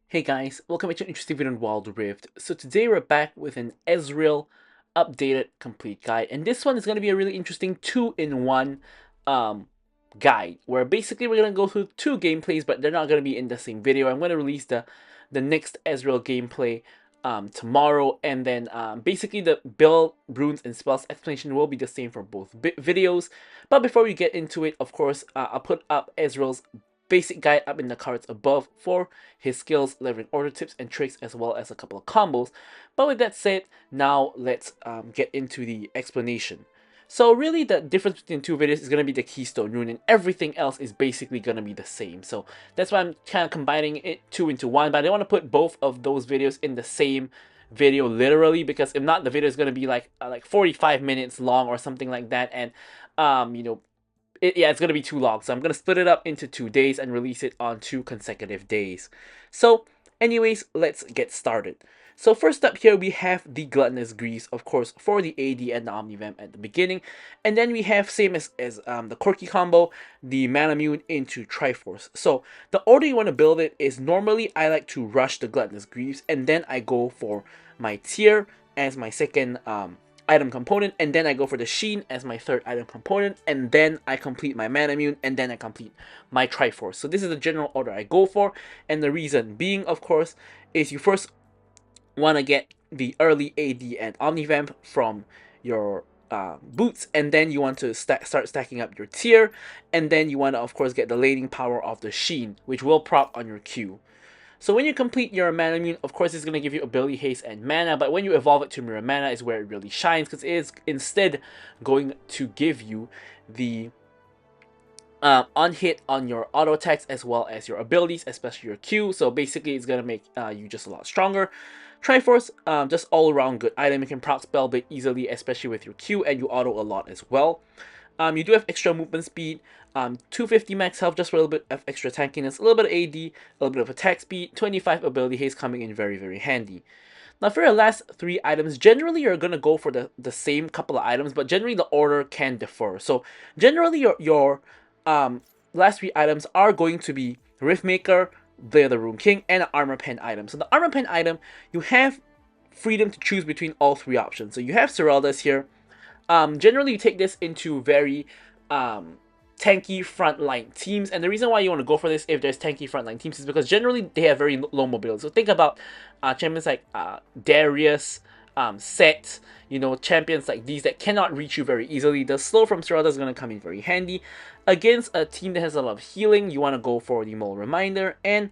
Hey guys, welcome to an interesting video on Wild Rift. So today we're back with an Ezreal updated complete guide, and this one is going to be a really interesting two-in-one um, guide, where basically we're going to go through two gameplays, but they're not going to be in the same video. I'm going to release the next Ezreal gameplay tomorrow, and then basically the build, runes, and spells explanation will be the same for both videos. But before we get into it, of course, I'll put up Ezreal's basic guide up in the cards above for his skills, leveling order tips and tricks, as well as a couple of combos. But with that said, now let's get into the explanation. So really the difference between two videos is going to be the keystone rune, and everything else is basically going to be the same. So that's why I'm kind of combining it two into one, but I don't want to put both of those videos in the same video literally, because if not, the video is going to be like 45 minutes long or something like that, and you know, it's going to be too long. So I'm going to split it up into 2 days and release it on 2 consecutive days. So anyways, let's get started. So first up here, we have the Gluttonous Grease, of course, for the AD and the Omnivamp at the beginning. And then we have, same as the Quirky combo, the Manamune into Triforce. So the order you want to build it is, normally I like to rush the Gluttonous Greaves, and then I go for my Tear as my second item component, and then I go for the Sheen as my third item component, and then I complete my Manamune, and then I complete my Triforce. So this is the general order I go for, and the reason being, of course, is you first want to get the early AD and Omnivamp from your boots, and then you want to start stacking up your Tear, and then you want to, of course, get the laning power of the Sheen, which will proc on your Q. So when you complete your Manamune, of course, it's going to give you ability haste and mana, but when you evolve it to mirror mana is where it really shines, because it is instead going to give you the on hit on your auto attacks as well as your abilities, especially your Q. So basically it's going to make you just a lot stronger. Triforce, just all around good item. You can proc spell bit easily, especially with your Q, and you auto a lot as well. You do have extra movement speed, 250 max health just for a little bit of extra tankiness, a little bit of AD, a little bit of attack speed, 25 ability haste coming in very, very handy. Now for your last three items, generally you're going to go for the same couple of items, but generally the order can differ. So generally your last three items are going to be Riftmaker, the Rune King, and an Armor Pen item. So the Armor Pen item, you have freedom to choose between all three options. So you have Seralda's here. Generally you take this into very tanky frontline teams, and the reason why you want to go for this if there's tanky frontline teams is because generally they have very low mobility. So think about champions like Darius, Set, champions like these that cannot reach you very easily. The slow from Seralda is going to come in very handy. Against a team that has a lot of healing, you want to go for the Mole Reminder, and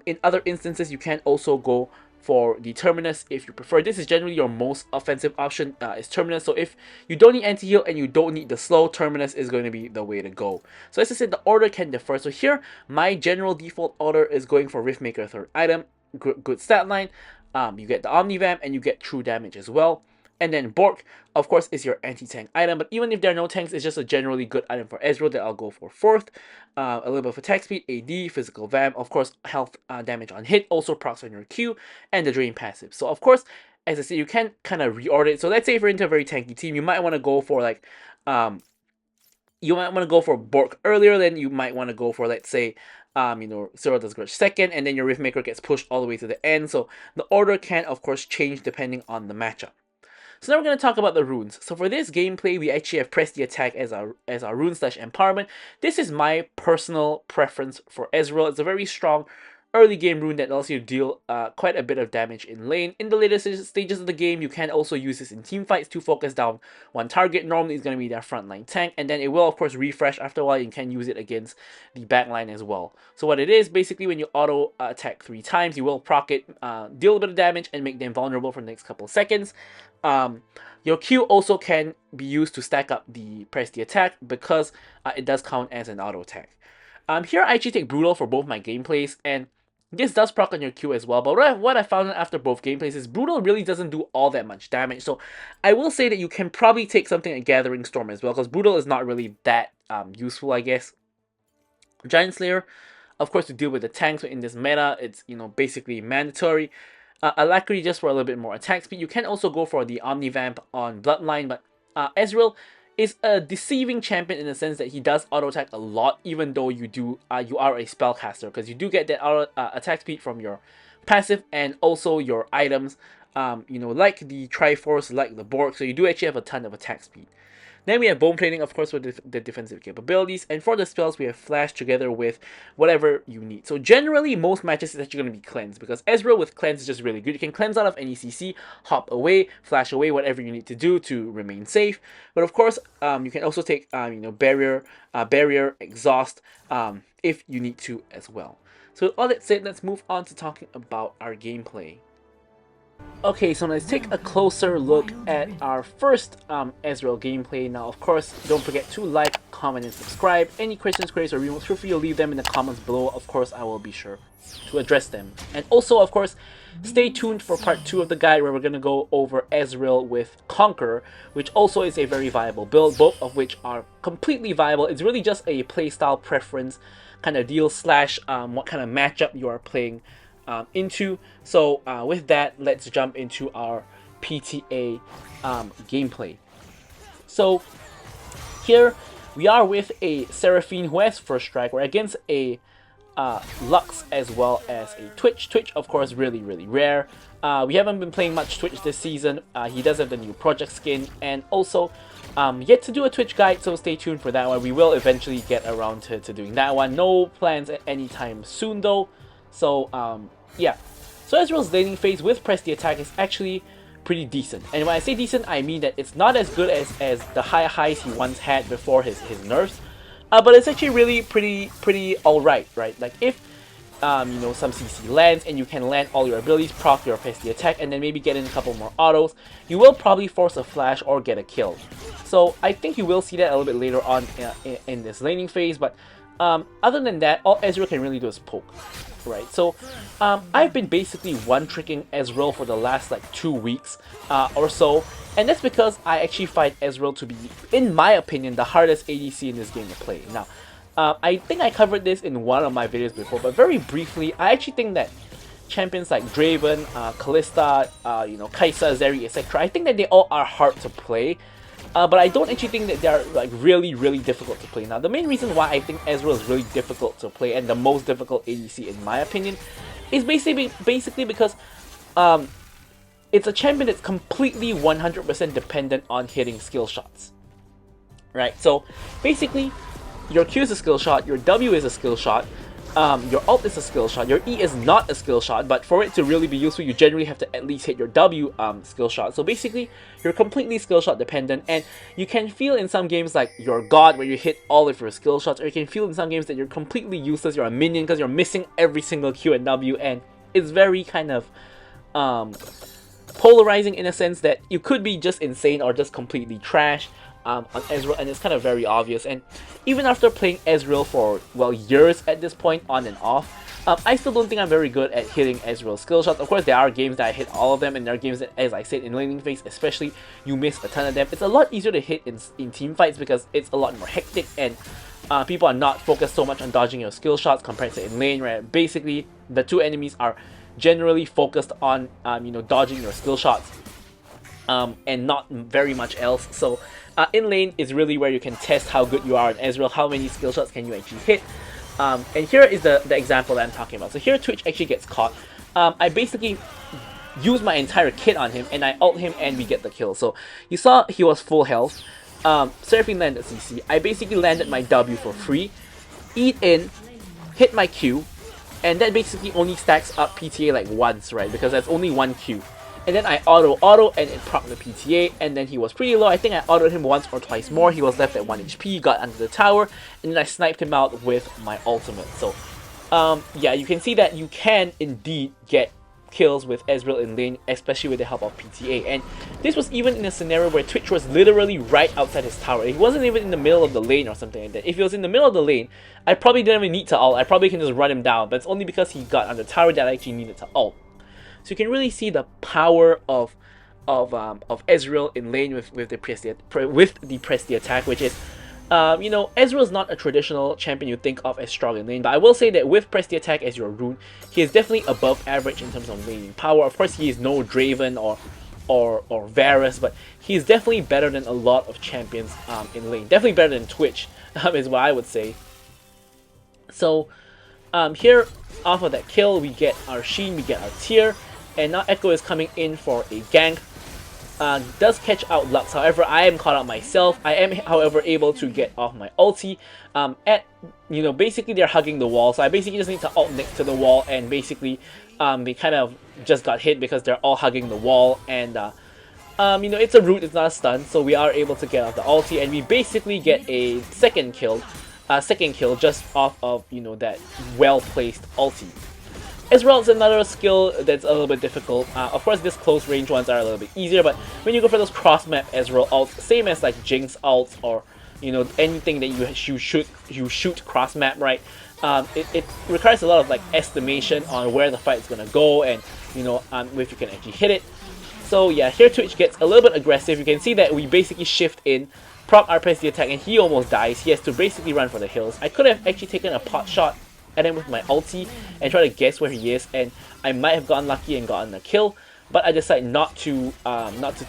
in other instances you can also go for the Terminus if you prefer. This is generally your most offensive option, is Terminus. So if you don't need anti-heal and you don't need the slow, Terminus is going to be the way to go. So as I said, the order can differ. So here, my general default order is going for Riftmaker third item, good stat line. You get the Omnivamp and you get true damage as well. And then Bork, of course, is your anti-tank item. But even if there are no tanks, it's just a generally good item for Ezreal that I'll go for fourth. A little bit of attack speed, AD, physical vamp, of course, health damage on hit, also procs on your Q, and the drain passive. So of course, as I said, you can kind of reorder it. So let's say if you're into a very tanky team, you might want to go for like, you might want to go for Bork earlier, then you might want to go for, let's say, Seralda's Grudge second, and then your Riftmaker gets pushed all the way to the end. So the order can, of course, change depending on the matchup. So now we're going to talk about the runes. So for this gameplay, we actually have Press the Attack as our rune / empowerment. This is my personal preference for Ezreal. It's a very strong early game rune that allows you to deal quite a bit of damage in lane. In the later stages of the game, you can also use this in team fights to focus down one target. Normally it's going to be their frontline tank, and then it will of course refresh after a while. You can use it against the backline as well. So what it is, basically when you auto attack 3 times, you will proc it, deal a bit of damage, and make them vulnerable for the next couple of seconds. Your Q also can be used to stack up the Press the Attack because it does count as an auto attack. Here I actually take Brutal for both my gameplays, and this does proc on your Q as well, but what I found after both gameplays is Brutal really doesn't do all that much damage. So I will say that you can probably take something like Gathering Storm as well, because Brutal is not really that useful, I guess. Giant Slayer, of course, to deal with the tanks, so in this meta, it's basically mandatory. Alacrity just for a little bit more attack speed. You can also go for the Omnivamp on Bloodline, but Ezreal is a deceiving champion in the sense that he does auto attack a lot, even though you are a spellcaster, because you do get that auto attack speed from your passive and also your items, like the Triforce, like the Borg, so you do actually have a ton of attack speed. Then we have Bone Plating, of course, with the defensive capabilities. And for the spells, we have Flash together with whatever you need. So generally, most matches is actually going to be Cleanse, because Ezreal with Cleanse is just really good. You can cleanse out of any CC, hop away, flash away, whatever you need to do to remain safe. But of course, you can also take Barrier, Exhaust, if you need to as well. So with all that said, let's move on to talking about our gameplay. Okay, so let's take a closer look at our first Ezreal gameplay. Now, of course, don't forget to like, comment, and subscribe. Any questions, queries, or remarks, feel free to leave them in the comments below. Of course, I will be sure to address them. And also, of course, stay tuned for part 2 of the guide, where we're going to go over Ezreal with Conqueror, which also is a very viable build, both of which are completely viable. It's really just a playstyle preference kind of deal slash what kind of matchup you are playing into. So with that, let's jump into our PTA gameplay. So here we are with a Seraphine who has First Strike. We're against a Lux as well as a Twitch. Twitch, of course, really rare. We haven't been playing much Twitch this season. He does have the new project skin, and also yet to do a Twitch guide, so stay tuned for that one. We will eventually get around to doing that one. No plans at any time soon though. So yeah, so Ezreal's laning phase with press the attack is actually pretty decent. And when I say decent, I mean that it's not as good as the high highs he once had before his nerfs, but it's actually really pretty alright, right? Like if some CC lands and you can land all your abilities, proc your press the attack, and then maybe get in a couple more autos, you will probably force a flash or get a kill. So I think you will see that a little bit later on in this laning phase, but other than that, all Ezreal can really do is poke. Right, so I've been basically one-tricking Ezreal for the last like 2 weeks or so, and that's because I actually find Ezreal to be, in my opinion, the hardest ADC in this game to play. Now, I think I covered this in one of my videos before, but very briefly, I actually think that champions like Draven, Kalista, Kai'Sa, Zeri, etc., I think that they all are hard to play. But I don't actually think that they're like really difficult to play. Now, the main reason why I think Ezreal is really difficult to play and the most difficult ADC in my opinion is basically because it's a champion that's completely 100% dependent on hitting skill shots. Right? So basically, your Q is a skill shot, your W is a skill shot, your ult is a skill shot, your E is not a skill shot, but for it to really be useful, you generally have to at least hit your W skill shot. So basically, you're completely skill shot dependent, and you can feel in some games like you're God, where you hit all of your skill shots, or you can feel in some games that you're completely useless, you're a minion, because you're missing every single Q and W, and it's very kind of polarizing in a sense that you could be just insane or just completely trash on Ezreal, and it's kind of very obvious. And even after playing Ezreal for, well, years at this point, on and off, I still don't think I'm very good at hitting Ezreal skill shots. Of course, there are games that I hit all of them, and there are games that, as I said, in laning phase especially, you miss a ton of them. It's a lot easier to hit in team fights because it's a lot more hectic, and people are not focused so much on dodging your skill shots compared to in lane, where basically the two enemies are generally focused on dodging your skill shots and not very much else. So in lane is really where you can test how good you are in Ezreal, how many skill shots can you actually hit. And here is the example that I'm talking about. So here Twitch actually gets caught. I basically use my entire kit on him, and I ult him, and we get the kill. So you saw he was full health. Seraphine landed CC. I basically landed my W for free, eat in, hit my Q, and that basically only stacks up PTA like once, right? Because that's only one Q. And then I auto, and it procced the PTA, and then he was pretty low. I think I autoed him once or twice more. He was left at 1 HP, got under the tower, and then I sniped him out with my ultimate. So, yeah, you can see that you can indeed get kills with Ezreal in lane, especially with the help of PTA. And this was even in a scenario where Twitch was literally right outside his tower. He wasn't even in the middle of the lane or something like that. If he was in the middle of the lane, I probably didn't even need to ult. I probably can just run him down, but it's only because he got under the tower that I actually needed to ult. So you can really see the power of Ezreal in lane with the press the attack, which is Ezreal is not a traditional champion you think of as strong in lane, but I will say that with press the attack as your rune, he is definitely above average in terms of laning power. Of course, he is no Draven or or Varus, but he's definitely better than a lot of champions in lane. Definitely better than Twitch, is what I would say. So here, off of that kill, we get our Sheen, we get our tier, and now Echo is coming in for a gank. Does catch out Lux, however, I am caught out myself. I am, however, able to get off my ulti. Basically they're hugging the wall, so I basically just need to ult next to the wall, and basically they kind of just got hit because they're all hugging the wall, and it's a root, it's not a stun, so we are able to get off the ulti, and we basically get a second kill just off of, that well-placed ulti. Ezreal is another skill that's a little bit difficult. Of course, these close range ones are a little bit easier, but when you go for those cross-map Ezreal ults, same as like Jinx ults or anything that you shoot cross-map, right? It requires a lot of like estimation on where the fight is gonna go, and if you can actually hit it. So yeah, here Twitch gets a little bit aggressive. You can see that we basically shift in, proc RPS the attack, and he almost dies. He has to basically run for the hills. I could have actually taken a pot shot at him with my ulti and try to guess where he is, and I might have gotten lucky and gotten a kill, but I decided not to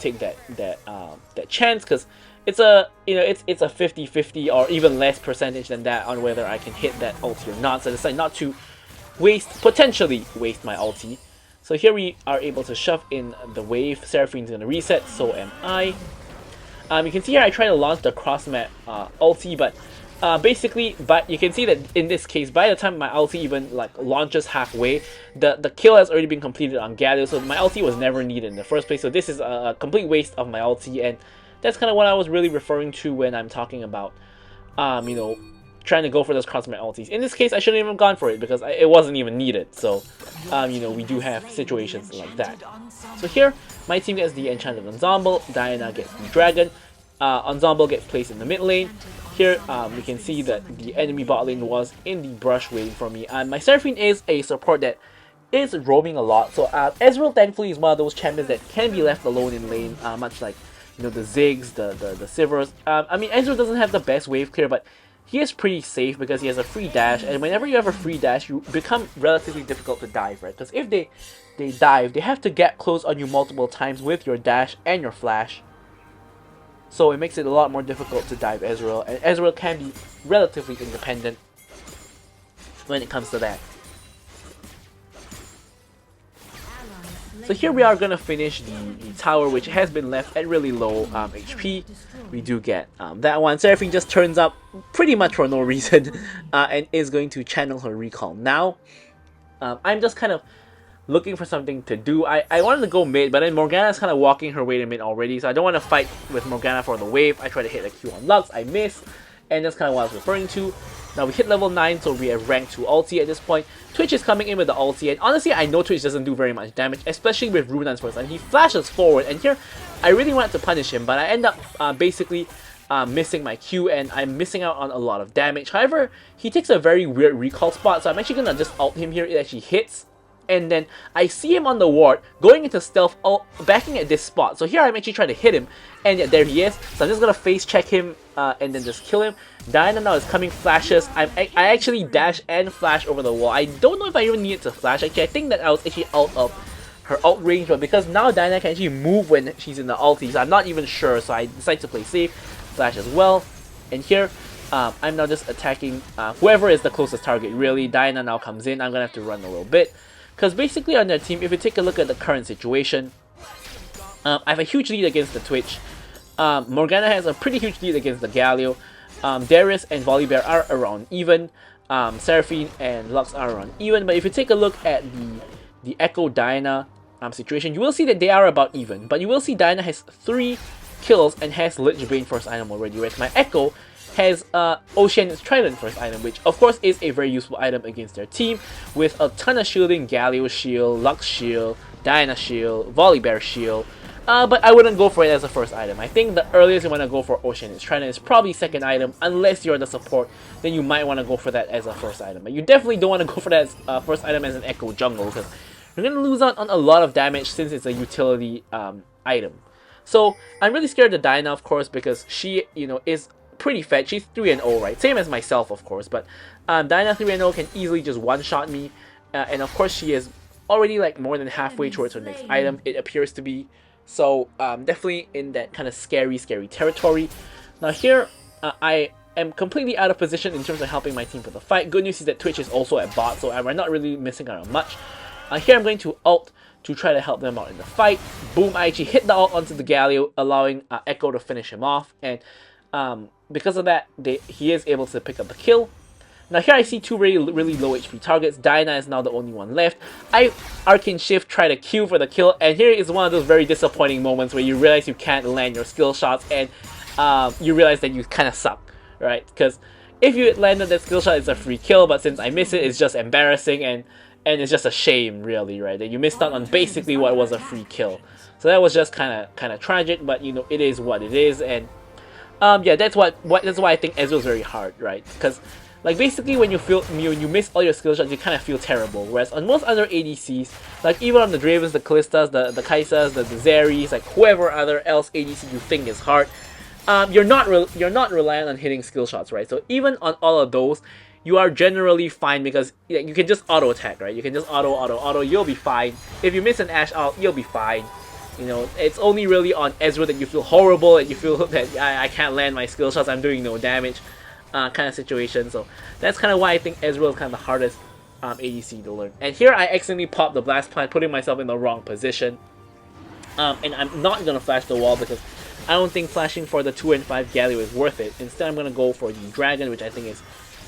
take that chance, because it's a it's a 50-50 or even less percentage than that on whether I can hit that ulti or not. So I decided not to potentially waste my ulti. So here we are able to shove in the wave. Seraphine's gonna reset, so am I. You can see here I try to launch the cross map ulti, but but you can see that in this case, by the time my ulti even like launches halfway, the kill has already been completed on Galio, so my ulti was never needed in the first place. So this is a complete waste of my ulti, and that's kind of what I was really referring to when I'm talking about, trying to go for those cross map ultis. In this case, I shouldn't even have gone for it because it wasn't even needed. So, we do have situations like that. So here, my team gets the Enchanted Ensemble, Diana gets the Dragon, Ensemble gets placed in the mid lane. Here, we can see that the enemy bot lane was in the brush waiting for me, and my Seraphine is a support that is roaming a lot. So Ezreal, thankfully, is one of those champions that can be left alone in lane, much like the Ziggs, the Sivers. Ezreal doesn't have the best wave clear, but he is pretty safe because he has a free dash, and whenever you have a free dash, you become relatively difficult to dive, right? Because if they dive, they have to get close on you multiple times with your dash and your flash. So it makes it a lot more difficult to dive Ezreal, and Ezreal can be relatively independent when it comes to that. So here we are going to finish the tower, which has been left at really low HP. We do get that one. Seraphine just turns up pretty much for no reason and is going to channel her recall now. I'm just kind of looking for something to do. I wanted to go mid, but then Morgana's kind of walking her way to mid already, so I don't want to fight with Morgana for the wave. I try to hit a Q on Lux, I miss, and that's kind of what I was referring to. Now we hit level 9, so we have rank 2 ulti at this point. Twitch is coming in with the ulti, and honestly I know Twitch doesn't do very much damage, especially with Runan's first line. He flashes forward, and here I really wanted to punish him, but I end up basically missing my Q, and I'm missing out on a lot of damage. However, he takes a very weird recall spot, so I'm actually going to just ult him here. It actually hits. And then I see him on the ward, going into stealth, backing at this spot. So here I'm actually trying to hit him, and yeah, there he is. So I'm just gonna face check him and then just kill him. Diana now is coming, flashes. I actually dash and flash over the wall. I don't know if I even needed to flash. Actually, I think that I was actually out of her ult range, but because now Diana can actually move when she's in the ulti, so I'm not even sure. So I decide to play safe, flash as well. And here, I'm now just attacking whoever is the closest target. Really, Diana now comes in. I'm gonna have to run a little bit. Because basically on their team, if you take a look at the current situation, I have a huge lead against the Twitch. Morgana has a pretty huge lead against the Galio. Darius and Volibear are around even. Seraphine and Lux are around even. But if you take a look at the Echo Diana situation, you will see that they are about even. But you will see Diana has 3 kills and has Lich Bane first item already, whereas my Echo has Ocean's Trident first item, which of course is a very useful item against their team, with a ton of shielding, Galio shield, Lux shield, Diana shield, Volibear shield, but I wouldn't go for it as a first item. I think the earliest you want to go for Ocean's Trident is probably second item, unless you're the support, then you might want to go for that as a first item. But you definitely don't want to go for that as first item as an Echo jungle, because you're going to lose out on a lot of damage since it's a utility item. So I'm really scared of Diana, of course, because she, is pretty fed. She's 3-0, right? Same as myself, of course, but Diana 3-0 can easily just one-shot me, and of course she is already like more than halfway towards her next item, it appears to be. So definitely in that kind of scary territory. Now here, I am completely out of position in terms of helping my team for the fight. Good news is that Twitch is also at bot, so I'm not really missing out on much. Here I'm going to ult to try to help them out in the fight. Boom, I actually hit the ult onto the Galio, allowing Echo to finish him off. And because of that, he is able to pick up the kill. Now here I see two really low HP targets. Diana is now the only one left. I Arcane Shift, try to queue for the kill, and here is one of those very disappointing moments where you realize you can't land your skill shots, and you realize that you kind of suck, right? Because if you landed that skill shot, it's a free kill, but since I miss it, it's just embarrassing, and it's just a shame, really, right? That you missed out on basically what was a free kill. So that was just kind of tragic, but you know, it is what it is, and yeah, that's why I think Ezreal is very hard, right? Because like basically when you miss all your skill shots, you kind of feel terrible. Whereas on most other ADCs, like even on the Dravens, the Kallistas, the Kaisas, the Zeris, like whoever other else ADC you think is hard, you're not reliant on hitting skill shots, right? So even on all of those, you are generally fine because you can just auto attack, right? You can just auto, you'll be fine. If you miss an Ashe out, you'll be fine. You know, it's only really on Ezreal that you feel horrible and you feel that I can't land my skill shots, I'm doing no damage. Kind of situation. So that's kind of why I think Ezreal is kind of the hardest ADC to learn. And here I accidentally popped the Blast Plant, putting myself in the wrong position. And I'm not going to flash the wall because I don't think flashing for the 2 and 5 Galio is worth it. Instead I'm going to go for the Dragon, which I think is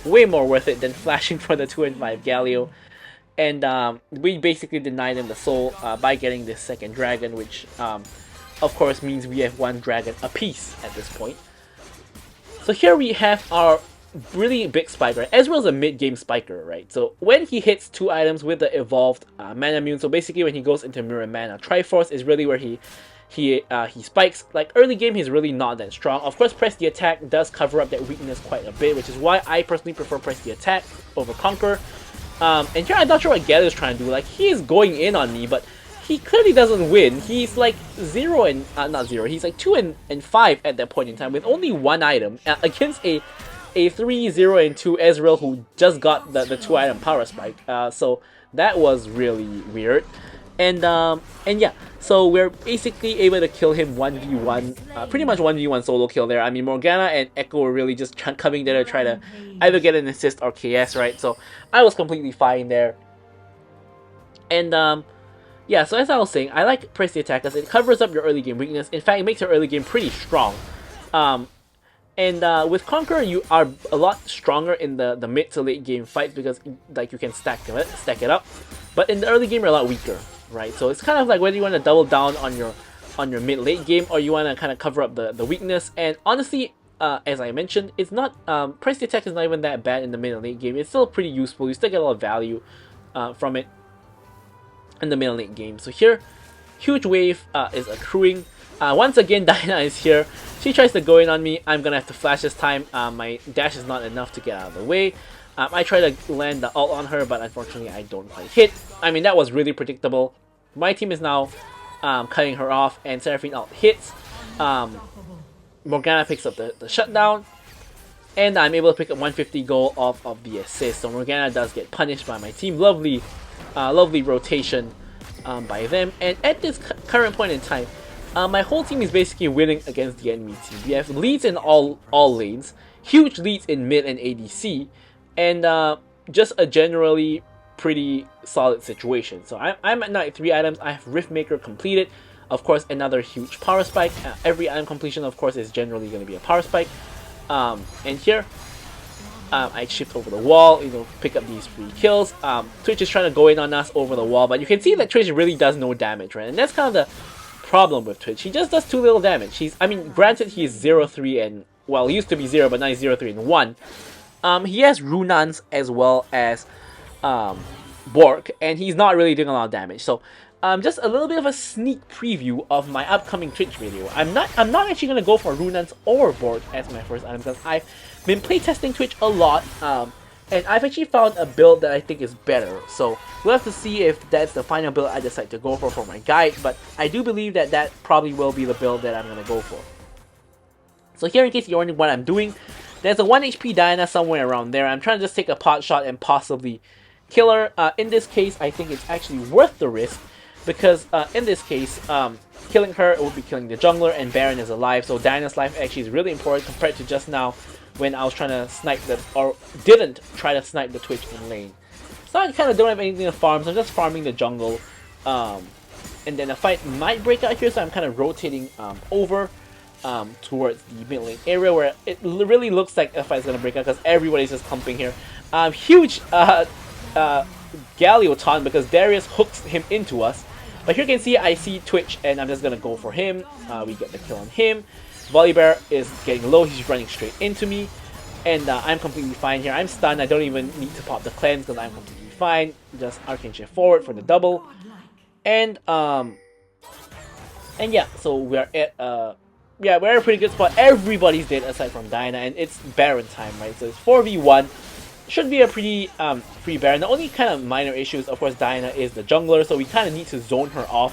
way more worth it than flashing for the 2 and 5 Galio. And we basically denied him the soul by getting this second Dragon, which of course means we have 1 Dragon apiece at this point. So here we have our really big spiker. Ezreal is a mid-game spiker, right? So when he hits 2 items with the evolved mana mune, so basically when he goes into Mirror Mana, Triforce is really where he spikes. Like early game, he's really not that strong. Of course, Press the Attack does cover up that weakness quite a bit, which is why I personally prefer Press the Attack over Conquer. And here I'm not sure what Galio is trying to do. Like he is going in on me, but he clearly doesn't win. He's like 0 and not 0. He's like 2 and 5 at that point in time with only 1 item against a 3, 0 and 2 Ezreal who just got the 2 item power spike. So that was really weird. And yeah, so we're basically able to kill him 1v1, pretty much 1v1 solo kill there. I mean, Morgana and Echo were really just coming there to try to either get an assist or KS, right? So I was completely fine there. And yeah, so as I was saying, I like Press the Attack because it covers up your early game weakness. In fact, it makes your early game pretty strong. And with Conqueror, you are a lot stronger in the mid to late game fights because like you can stack it up. But in the early game, you're a lot weaker, right? So it's kind of like whether you want to double down on your mid late game or you want to kind of cover up the weakness. And honestly, as I mentioned, it's not Press the Attack is not even that bad in the mid and late game. It's still pretty useful. You still get a lot of value from it in the middle late game. So here, huge wave is accruing. Once again, Diana is here. She tries to go in on me. I'm gonna have to flash this time. My dash is not enough to get out of the way. I try to land the ult on her, but unfortunately I don't quite hit. I mean, that was really predictable. My team is now cutting her off, and Seraphine ult hits. Morgana picks up the shutdown, and I'm able to pick up 150 gold off of the assist. So Morgana does get punished by my team. Lovely rotation by them. And at this current point in time, my whole team is basically winning against the enemy team. We have leads in all lanes, huge leads in mid and ADC, and just a generally pretty solid situation. So I'm at 93 items. I have Riftmaker completed. Of course, another huge power spike. Every item completion, of course, is generally going to be a power spike. And here, I shift over the wall, you know, pick up these free kills. Twitch is trying to go in on us over the wall, but you can see that Twitch really does no damage, right? And that's kind of the problem with Twitch. He just does too little damage. I mean, granted, he's 0-3 and, well, he used to be 0, but now he's 0-3 and 1. He has Runans as well as Bork, and he's not really doing a lot of damage. So, just a little bit of a sneak preview of my upcoming Twitch video. I'm not actually gonna go for Runans or Bork as my first item because I've been playtesting Twitch a lot, and I've actually found a build that I think is better. So we'll have to see if that's the final build I decide to go for my guide, but I do believe that that probably will be the build that I'm gonna go for. So here, in case you're wondering what I'm doing, there's a 1 HP Diana somewhere around there. I'm trying to just take a pot shot and possibly kill her. In this case, I think it's actually worth the risk because in this case, killing her, it would be killing the jungler, and Baron is alive. So Diana's life actually is really important compared to just now when I was trying to snipe the, or didn't try to snipe the Twitch in lane. So I kind of don't have anything to farm, so I'm just farming the jungle. And then a fight might break out here, so I'm kind of rotating over towards the mid lane area where it really looks like a fight's going to break out because everybody's just clumping here. Huge Galio taunt because Darius hooks him into us. But here you can see I see Twitch and I'm just going to go for him. We get the kill on him. Volibear is getting low, he's running straight into me. And I'm completely fine here. I'm stunned, I don't even need to pop the cleanse because I'm completely fine. Just Arcane Shift forward for the double. And yeah, so we're at yeah, we're at a pretty good spot. Everybody's dead aside from Diana, and it's Baron time, right? So it's 4v1. Should be a pretty free Baron. The only kind of minor issues, of course, Diana is the jungler, so we kind of need to zone her off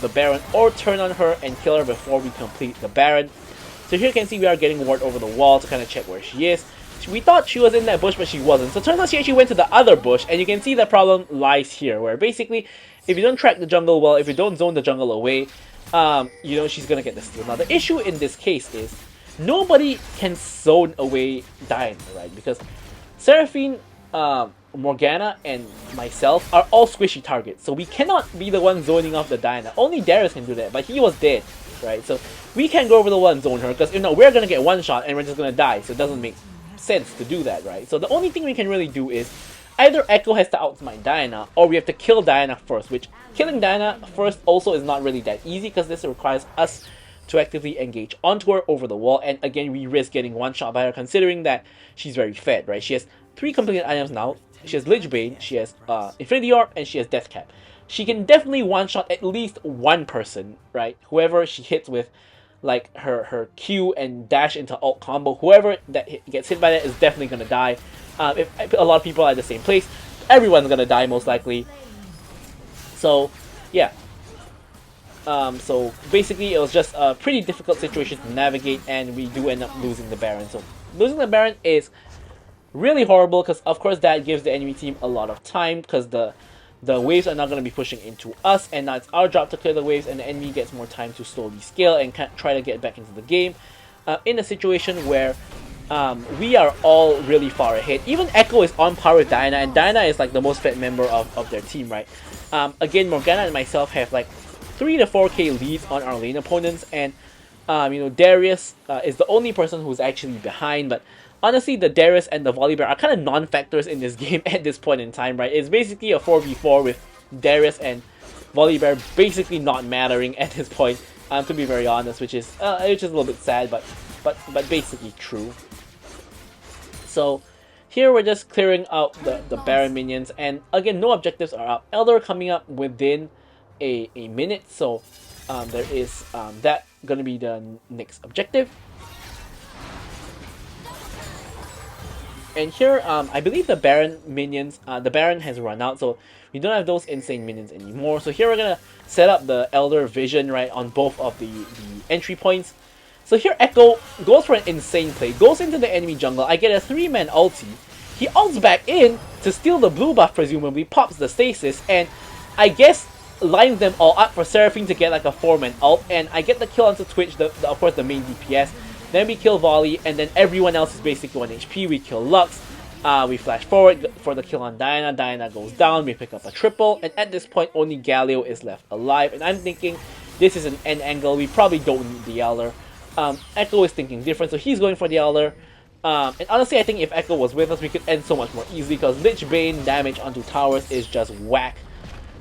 the Baron or turn on her and kill her before we complete the Baron. So here you can see we are getting ward over the wall to kind of check where she is. We thought she was in that bush, but she wasn't. So it turns out she actually went to the other bush, and you can see the problem lies here, where basically, if you don't track the jungle well, if you don't zone the jungle away, you know, she's gonna get the steal. Now, the issue in this case is, nobody can zone away Diana, right? Because Seraphine, Morgana, and myself are all squishy targets, so we cannot be the one zoning off the Diana. Only Darius can do that, but he was dead, right? So we can't go over the wall and zone her, because, you know, we're gonna get one shot and we're just gonna die, so it doesn't make sense to do that, right? So the only thing we can really do is either Echo has to outsmite Diana, or we have to kill Diana first, which killing Diana first also is not really that easy because this requires us to actively engage onto her over the wall, and again we risk getting one shot by her considering that she's very fed, right? She has 3 completed items now, she has Lich Bane, she has Infinity Orb, and she has Death Cap. She can definitely one shot at least one person, right? Whoever she hits with like her Q and dash into ult combo, whoever that gets hit by that is definitely gonna die. If a lot of people are at the same place, everyone's gonna die most likely. So yeah. So basically it was just a pretty difficult situation to navigate, and we do end up losing the Baron. So losing the Baron is really horrible because of course that gives the enemy team a lot of time because the waves are not going to be pushing into us, and now it's our job to clear the waves, and the enemy gets more time to slowly scale and try to get back into the game in a situation where we are all really far ahead. Even Echo is on par with Diana, and Diana is like the most fed member of their team, right? Again, Morgana and myself have like 3 to 4k leads on our lane opponents, and you know, Darius is the only person who's actually behind, but honestly, the Darius and the Volibear are kind of non-factors in this game at this point in time, right? It's basically a 4v4 with Darius and Volibear basically not mattering at this point, to be very honest, which is a little bit sad, but basically true. So here we're just clearing out the Baron minions, and again, no objectives are up. Elder coming up within a minute, so there is that gonna be the next objective. And here, I believe the Baron minions, the Baron has run out, so we don't have those insane minions anymore. So here we're gonna set up the Elder Vision, right, on both of the entry points. So here Echo goes for an insane play, goes into the enemy jungle, I get a 3-man ulti, he ults back in to steal the blue buff presumably, pops the stasis, and I guess lines them all up for Seraphine to get like a 4-man ult, and I get the kill onto Twitch, of course the main DPS. Then we kill Volley, and then everyone else is basically 1 HP. We kill Lux, we flash forward for the kill on Diana. Diana goes down, we pick up a triple, and at this point only Galio is left alive. And I'm thinking this is an end angle, we probably don't need the Elder. Echo is thinking different, so he's going for the Elder. And honestly, I think if Echo was with us, we could end so much more easily because Lich Bane damage onto towers is just whack.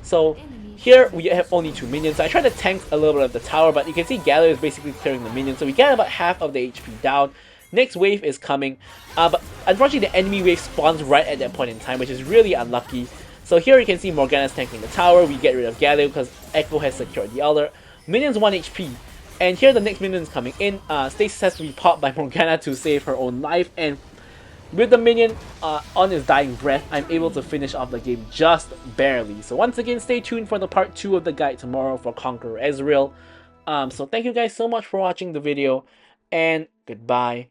So here we have only 2 minions. So I tried to tank a little bit of the tower, but you can see Galio is basically clearing the minions. So we get about half of the HP down. Next wave is coming, but unfortunately the enemy wave spawns right at that point in time, which is really unlucky. So here you can see Morgana's tanking the tower. We get rid of Galio because Echo has secured the Elder. Minions 1 HP. And here the next minion is coming in. Stasis has to be popped by Morgana to save her own life, and with the minion on his dying breath, I'm able to finish off the game just barely. So once again, stay tuned for the part 2 of the guide tomorrow for Conqueror Ezreal. So thank you guys so much for watching the video, and goodbye.